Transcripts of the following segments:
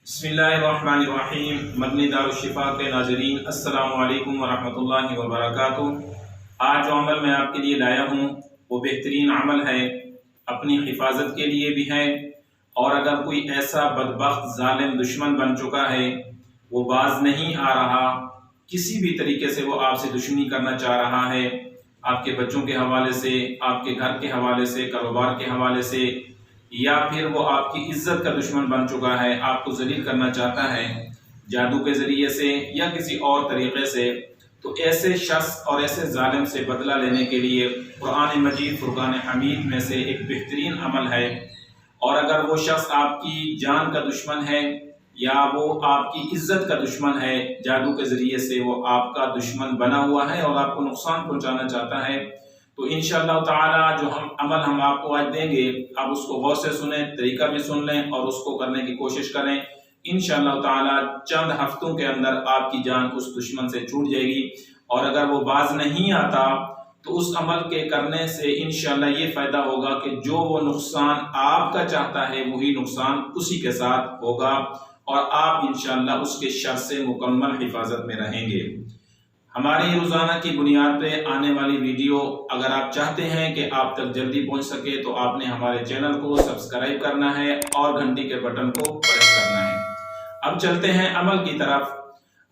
بسم اللہ الرحمن الرحیم۔ مدنی دارالشفا کے ناظرین السلام علیکم ورحمۃ اللہ وبرکاتہ۔ آج جو عمل میں آپ کے لیے لایا ہوں وہ بہترین عمل ہے، اپنی حفاظت کے لیے بھی ہے، اور اگر کوئی ایسا بدبخت ظالم دشمن بن چکا ہے، وہ باز نہیں آ رہا، کسی بھی طریقے سے وہ آپ سے دشمنی کرنا چاہ رہا ہے، آپ کے بچوں کے حوالے سے، آپ کے گھر کے حوالے سے، کاروبار کے حوالے سے، یا پھر وہ آپ کی عزت کا دشمن بن چکا ہے، آپ کو ذلیل کرنا چاہتا ہے جادو کے ذریعے سے یا کسی اور طریقے سے، تو ایسے شخص اور ایسے ظالم سے بدلہ لینے کے لیے قرآن مجید فرقان حمید میں سے ایک بہترین عمل ہے۔ اور اگر وہ شخص آپ کی جان کا دشمن ہے یا وہ آپ کی عزت کا دشمن ہے، جادو کے ذریعے سے وہ آپ کا دشمن بنا ہوا ہے اور آپ کو نقصان پہنچانا چاہتا ہے، تو انشاءاللہ تعالی جو عمل ہم آپ کو آج دیں گے، آپ اس کو غور سے سنیں، طریقہ بھی سن لیں اور اس کو کرنے کی کوشش کریں۔ انشاءاللہ تعالی چند ہفتوں کے اندر آپ کی جان اس دشمن سے چھوٹ جائے گی، اور اگر وہ باز نہیں آتا تو اس عمل کے کرنے سے انشاءاللہ یہ فائدہ ہوگا کہ جو وہ نقصان آپ کا چاہتا ہے وہی نقصان اسی کے ساتھ ہوگا، اور آپ انشاءاللہ اس کے شر سے مکمل حفاظت میں رہیں گے۔ ہماری روزانہ کی بنیاد پہ آنے والی ویڈیو اگر آپ چاہتے ہیں کہ آپ تک جلدی پہنچ سکے تو آپ نے ہمارے چینل کو سبسکرائب کرنا ہے اور گھنٹی کے بٹن کو پریس کرنا ہے۔ اب چلتے ہیں عمل کی طرف۔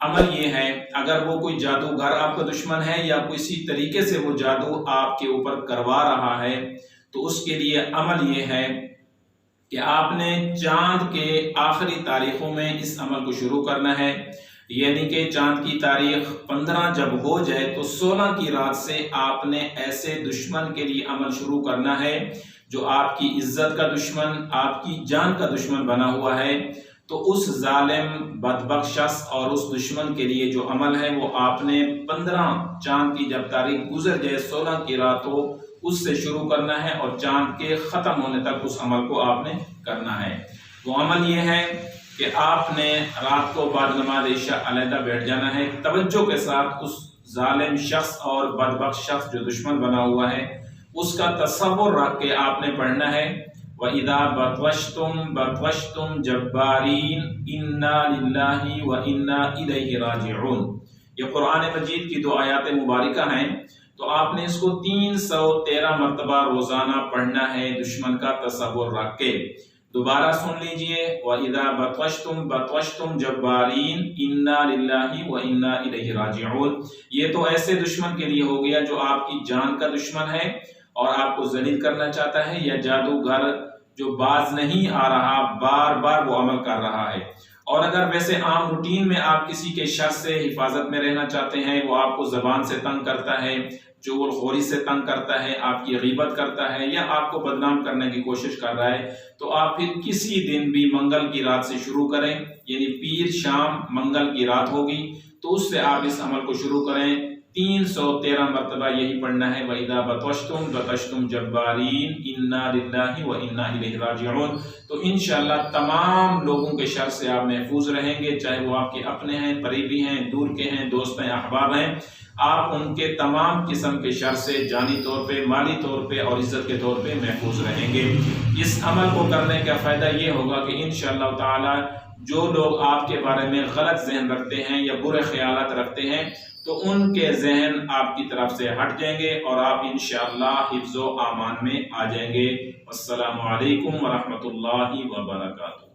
عمل یہ ہے، اگر وہ کوئی جادوگر آپ کا دشمن ہے یا کسی طریقے سے وہ جادو آپ کے اوپر کروا رہا ہے، تو اس کے لیے عمل یہ ہے کہ آپ نے چاند کے آخری تاریخوں میں اس عمل کو شروع کرنا ہے، یعنی کہ چاند کی تاریخ 15 جب ہو جائے تو 16 کی رات سے آپ نے ایسے دشمن کے لیے عمل شروع کرنا ہے جو آپ کی عزت کا دشمن، آپ کی جان کا دشمن بنا ہوا ہے۔ تو اس ظالم بدبخت شخص اور اس دشمن کے لیے جو عمل ہے وہ آپ نے 15 چاند کی جب تاریخ گزر جائے 16 کی رات ہو اس سے شروع کرنا ہے، اور چاند کے ختم ہونے تک اس عمل کو آپ نے کرنا ہے۔ وہ عمل یہ ہے کہ آپ نے رات کو بعد نماز عشاء علیحدہ بیٹھ جانا ہے، توجہ کے ساتھ اس ظالم شخص اور بدبخت شخص جو دشمن بنا ہوا ہے اس کا تصور رکھ کے آپ نے پڑھنا ہے، وَإِذَا بَطْوَشْتُمْ بَطْوَشْتُمْ جَبَّارِينَ إِنَّا لِلَّهِ وَإِنَّا إِلَيْهِ رَاجِعُونَ۔ یہ قرآن مجید کی دو آیات مبارکہ ہیں، تو آپ نے اس کو 313 مرتبہ روزانہ پڑھنا ہے دشمن کا تصور رکھ کے۔ دوبارہ سن لیجئے، وَإِذَا بَطْوَشْتُمْ بَطْوَشْتُمْ جَبَّارِينَ إِنَّا لِلَّهِ وَإِنَّا إِلَيْهِ رَاجِعُونَ۔ یہ تو ایسے دشمن کے لیے ہو گیا جو آپ کی جان کا دشمن ہے اور آپ کو ذلیل کرنا چاہتا ہے، یا جادوگر جو باز نہیں آ رہا، بار بار وہ عمل کر رہا ہے۔ اور اگر ویسے عام روٹین میں آپ کسی کے شر سے حفاظت میں رہنا چاہتے ہیں، وہ آپ کو زبان سے تنگ کرتا ہے، چغل خوری سے تنگ کرتا ہے، آپ کی غیبت کرتا ہے، یا آپ کو بدنام کرنے کی کوشش کر رہا ہے، تو آپ پھر کسی دن بھی منگل کی رات سے شروع کریں، یعنی پیر شام منگل کی رات ہوگی تو اس سے آپ اس عمل کو شروع کریں۔ 313 مرتبہ یہی پڑھنا ہے، وَإِذَا بَطْوَشْتُمْ بَطَشْتُمْ جَبَّارِينَ إِنَّا لِلَّهِ وَإِنَّا إِلَيْهِ رَاجِعُونَ۔ تو انشاءاللہ تمام لوگوں کے شر سے آپ محفوظ رہیں گے، چاہے وہ آپ کے اپنے ہیں، قریبی ہیں، دور کے ہیں، دوست ہیں، احباب ہیں، آپ ان کے تمام قسم کے شر سے جانی طور پہ، مالی طور پہ اور عزت کے طور پہ محفوظ رہیں گے۔ اس عمل کو کرنے کا فائدہ یہ ہوگا کہ انشاءاللہ تعالی جو لوگ آپ کے بارے میں غلط ذہن رکھتے ہیں یا برے خیالات رکھتے ہیں، تو ان کے ذہن آپ کی طرف سے ہٹ جائیں گے اور آپ انشاءاللہ حفظ و امان میں آ جائیں گے۔ السلام علیکم ورحمۃ اللہ وبرکاتہ۔